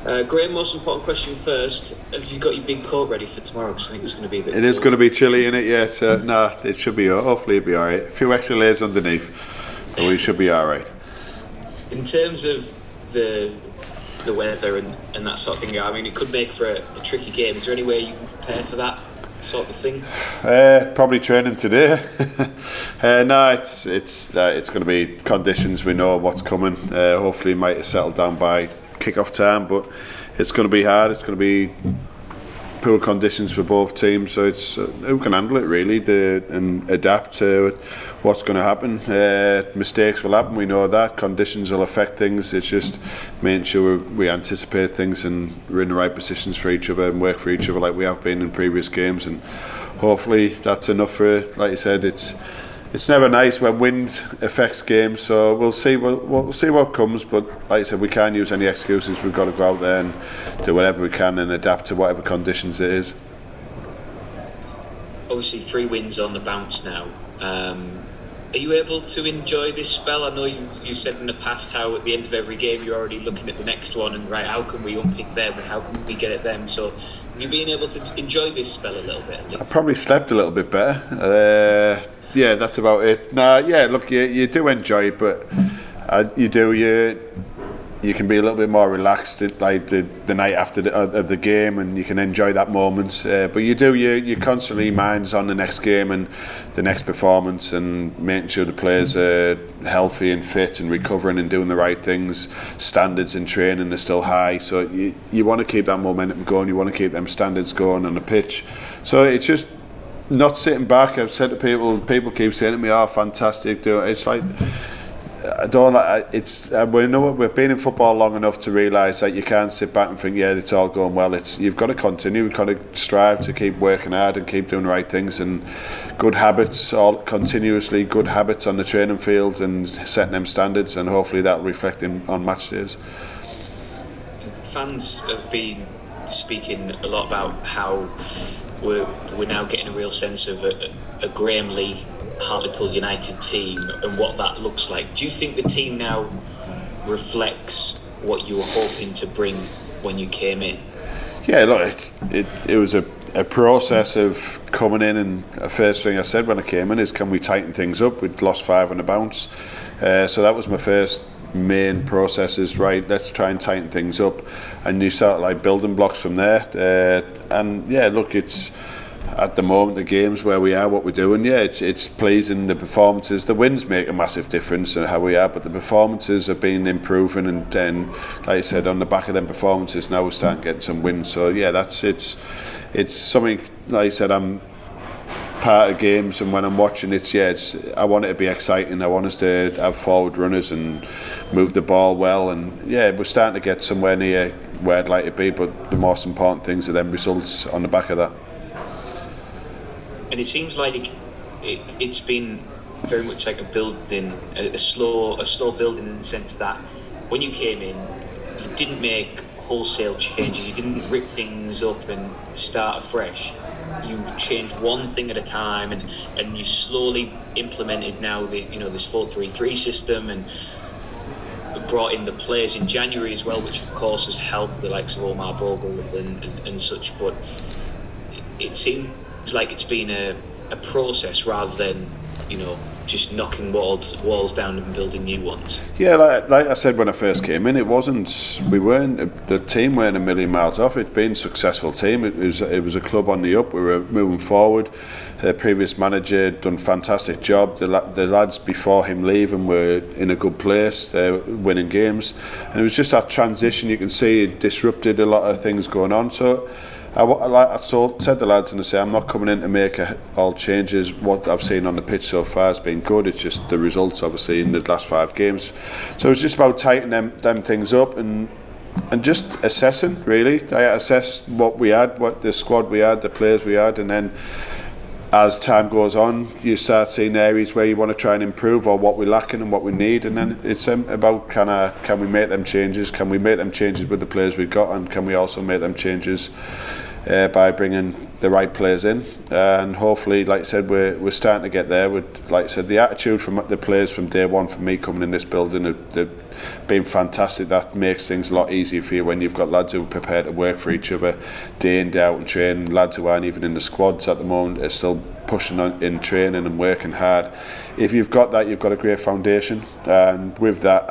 Graeme, most important question first. Have you got your big coat ready for tomorrow? Because I think it's going to be a bit It is going to be chilly in it, yeah. So, it should be, hopefully it'll be alright. A few extra layers underneath, but we should be alright. In terms of the weather and that sort of thing, I mean, it could make for a tricky game. Is there any way you can prepare for that sort of thing? Probably training today. No, it's going to be conditions. We know what's coming. Hopefully it might have settled down by kick-off time, but it's going to be hard. It's going to be poor conditions for both teams, so it's who can handle it really and adapt to what's going to happen. Mistakes will happen, we know that. Conditions will affect things. It's just making sure we anticipate things and we're in the right positions for each other and work for each other like we have been in previous games, and hopefully that's enough for it. Like you said, it's never nice when wind affects games, so we'll see what comes, but like I said, we can't use any excuses. We've got to go out there and do whatever we can and adapt to whatever conditions it is. Obviously 3 wins on the bounce now. Are you able to enjoy this spell? I know you said in the past how at the end of every game you're already looking at the next one and how can we unpick them and how can we get at them, so have you been able to enjoy this spell a little bit at least? I probably slept a little bit better. Yeah, that's about it. Look, you do enjoy it, but you can be a little bit more relaxed like the night after the game, and you can enjoy that moment. But you constantly minds on the next game and the next performance, and making sure the players are healthy and fit and recovering and doing the right things. Standards in training are still high, so you want to keep that momentum going. You want to keep them standards going on the pitch. So it's just not sitting back. I've said to people keep saying to me, "Oh, fantastic!" It's like I don't like. We know we've been in football long enough to realise that you can't sit back and think, "Yeah, it's all going well." You've got to continue. You've got to strive to keep working hard and keep doing the right things, and good habits, all continuously good habits on the training field and setting them standards, and hopefully that will reflect on match days. Fans have been speaking a lot about how we're now getting a real sense of a Graeme Lee Hartlepool United team and what that looks like. Do you think the team now reflects what you were hoping to bring when you came in? Yeah, look, it was a process of coming in, and the first thing I said when I came in is, can we tighten things up? We'd lost 5 on the bounce, so that was my first main process, is right, let's try and tighten things up, and you start like building blocks from there. And yeah, look, it's at the moment the games where we are, what we're doing, yeah, it's pleasing. The performances, the wins make a massive difference in how we are, but the performances have been improving, and then like I said, on the back of them performances now we're starting getting some wins. So yeah, it's something, like I said, I'm part of games, and when I'm watching I want it to be exciting. I want us to have forward runners and move the ball well, and yeah, we're starting to get somewhere near where I'd like to be, but the most important things are them results on the back of that. And it seems like it's been very much like a slow building, in the sense that when you came in, you didn't make wholesale changes, you didn't rip things up and start afresh. You changed one thing at a time, and you slowly implemented now this 4-3-3 system, and brought in the players in January as well, which of course has helped the likes of Omar Bogle and such. But it seems like it's been a process rather than just knocking walls down and building new ones. Yeah, like I said when I first came in, the team weren't a million miles off. It'd been a successful team. It was a club on the up. We were moving forward. The previous manager had done a fantastic job. The lads before him leaving were in a good place. They were winning games, and it was just that transition. You can see it disrupted a lot of things going on. So I said to the lads, and I say, I'm not coming in to make all changes. What I've seen on the pitch so far has been good. It's just the results, obviously, in the last 5 games. So it's just about tightening them things up and just assessing, really. I assessed what we had, what the squad we had, the players we had, and then as time goes on, you start seeing areas where you want to try and improve, or what we're lacking and what we need, and then it's about can we make them changes? Can we make them changes with the players we've got, and can we also make them changes by bringing the right players in, and hopefully, like I said, we're starting to get there. With, like I said, the attitude from the players from day one, from me coming in this building, they've been fantastic. That makes things a lot easier for you when you've got lads who are prepared to work for each other day in, day out and train. Lads who aren't even in the squads at the moment are still pushing on in training and working hard. If you've got that, you've got a great foundation, and with that,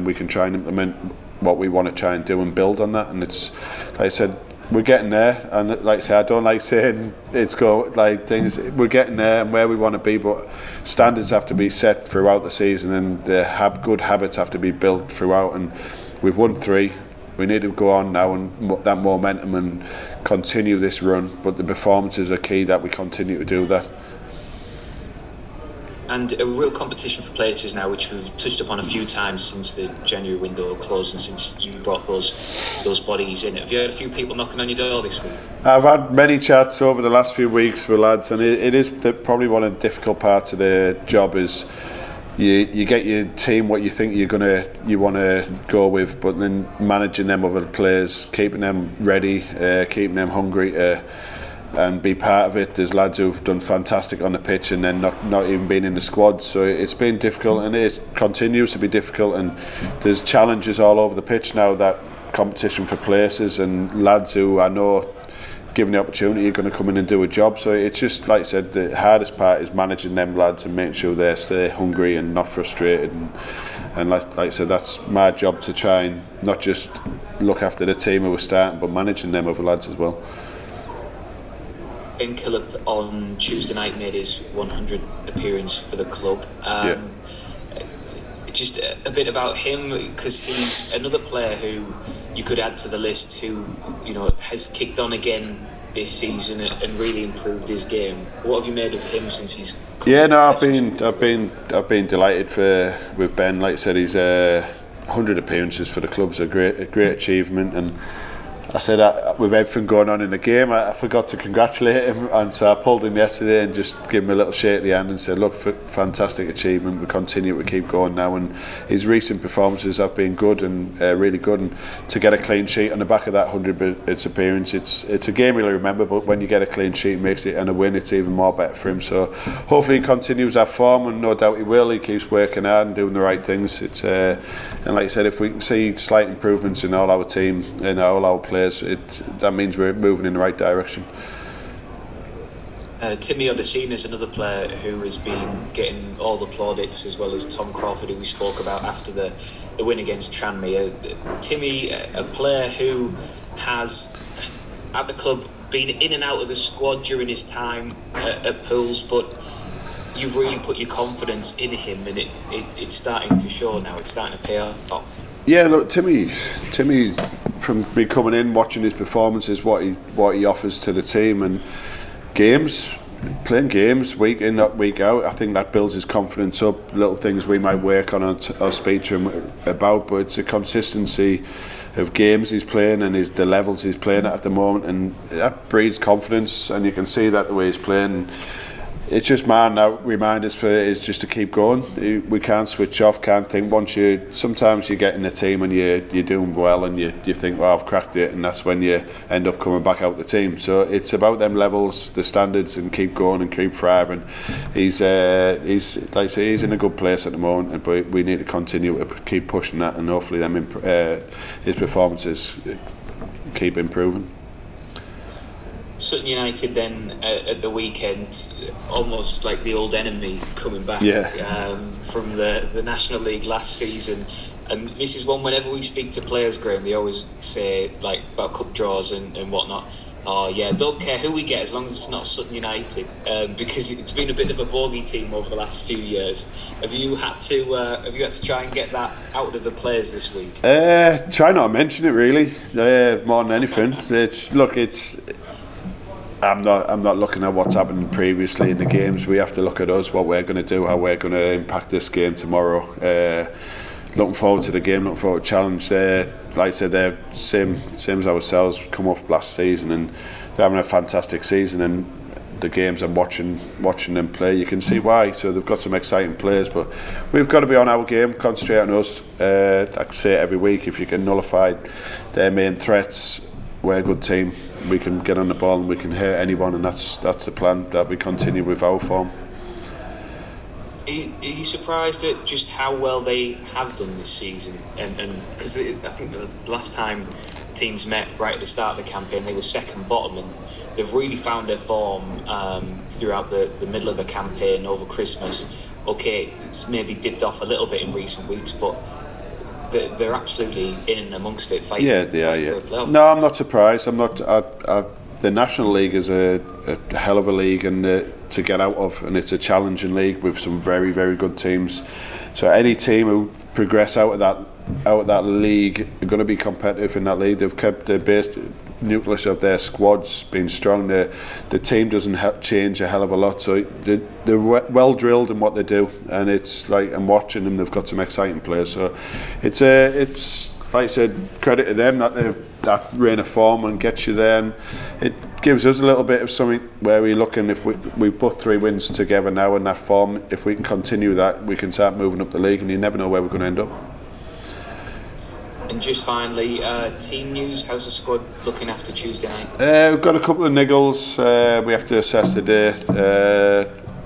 we can try and implement what we want to try and do and build on that. And it's, like I said, we're getting there, and like I say, I don't like saying we're getting there and where we want to be, but standards have to be set throughout the season, and the good habits have to be built throughout. And we've won 3. We need to go on now and that momentum and continue this run, but the performances are key that we continue to do that. And a real competition for places now, which we've touched upon a few times since the January window closed and since you brought those bodies in. Have you had a few people knocking on your door this week? I've had many chats over the last few weeks with lads, and it is probably one of the difficult parts of the job is you get your team what you think you want to go with, but then managing them other players, keeping them ready, keeping them hungry and be part of it. There's lads who've done fantastic on the pitch and then not even been in the squad, so it's been difficult, and it continues to be difficult, and there's challenges all over the pitch now, that competition for places, and lads who I know, given the opportunity, are going to come in and do a job. So it's just, like I said, the hardest part is managing them lads and making sure they stay hungry and not frustrated, and like I said, that's my job, to try and not just look after the team who are starting, but managing them other lads as well. Ben Killip on Tuesday night made his 100th appearance for the club. Just a bit about him, because he's another player who you could add to the list, who has kicked on again this season and really improved his game. What have you made of him since he's come? Yeah, no, I've been delighted with Ben. Like I said, he's 100 appearances for the club's a great achievement, and I said with everything going on in the game, I forgot to congratulate him, and so I pulled him yesterday and just gave him a little shake of the hand and said, look, fantastic achievement, we continue to keep going now. And his recent performances have been good, and really good, and to get a clean sheet on the back of that 100 appearance, it's a game he'll remember, but when you get a clean sheet makes it, and a win, it's even more better for him. So hopefully he continues that form, and no doubt he will. He keeps working hard and doing the right things. It's and like I said, if we can see slight improvements in all our team and all our players, that means we're moving in the right direction. Timmy Odesina is another player who has been getting all the plaudits, as well as Tom Crawford, who we spoke about after the win against Tranmere. Timmy, a player who has at the club been in and out of the squad during his time at Pools, but you've really put your confidence in him, and it's starting to show now. It's starting to pay off. Yeah, look, Timmy, from me coming in, watching his performances, what he offers to the team, and playing games week in, not week out, I think that builds his confidence up. Little things we might work on or speak to him about, but it's a consistency of games he's playing and the levels he's playing at the moment, and that breeds confidence, and you can see that the way he's playing. It's just reminders for is just to keep going. We can't switch off, can't think. Sometimes you get in the team and you're doing well, and you think, well, I've cracked it, and that's when you end up coming back out the team. So it's about them levels, the standards, and keep going and keep thriving. He's like I say, he's in a good place at the moment, but we need to continue to keep pushing that, and hopefully his performances keep improving. Sutton United then at the weekend, almost like the old enemy coming back from the National League last season. And this is one, whenever we speak to players, Graeme, they always say like about cup draws and whatnot. Oh yeah, don't care who we get as long as it's not Sutton United, because it's been a bit of a bogey team over the last few years. Have you had to try and get that out of the players this week? Try not to mention it really, more than anything. I'm not looking at what's happened previously in the games. We have to look at us, what we're going to do, how we're going to impact this game tomorrow. Looking forward to the game, looking forward to the challenge. Like I said, they're same as ourselves, come off last season, and they're having a fantastic season. And the games I'm watching them play, you can see why. So they've got some exciting players, but we've got to be on our game, concentrate on us. I say it every week, if you can nullify their main threats, we're a good team. We can get on the ball and we can hurt anyone, and that's the plan, that we continue with our form. Are you surprised at just how well they have done this season? And because I think the last time teams met right at the start of the campaign, they were second bottom, and they've really found their form throughout the middle of the campaign over Christmas. Okay, it's maybe dipped off a little bit in recent weeks, but they're absolutely in and amongst it. Fighting, yeah, they are. Yeah. No, I'm not surprised. I'm not. The National League is a hell of a league and to get out of, and it's a challenging league with some very, very good teams. So any team who progress out of that league are going to be competitive in that league. They've kept the base nucleus of their squads being strong. The team doesn't change a hell of a lot, so they're well drilled in what they do, and it's like, I'm watching them. They've got some exciting players, so it's like I said, credit to them that reign of form and gets you there, and it gives us a little bit of something where we're looking, if we put 3 wins together now in that form, if we can continue that, we can start moving up the league, and you never know where we're going to end up. And just finally, team news, how's the squad looking after Tuesday night? We've got a couple of niggles we have to assess today,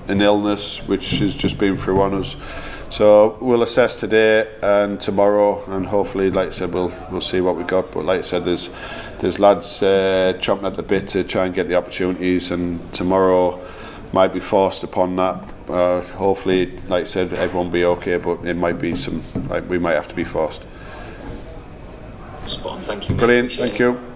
an illness which has just been through on us. So we'll assess today and tomorrow, and hopefully, like I said, we'll see what we got. But like I said, there's lads chomping at the bit to try and get the opportunities, and tomorrow might be forced upon that. Hopefully, like I said, everyone will be okay, but it might be we might have to be forced. Spot on, thank you. Brilliant, thank you.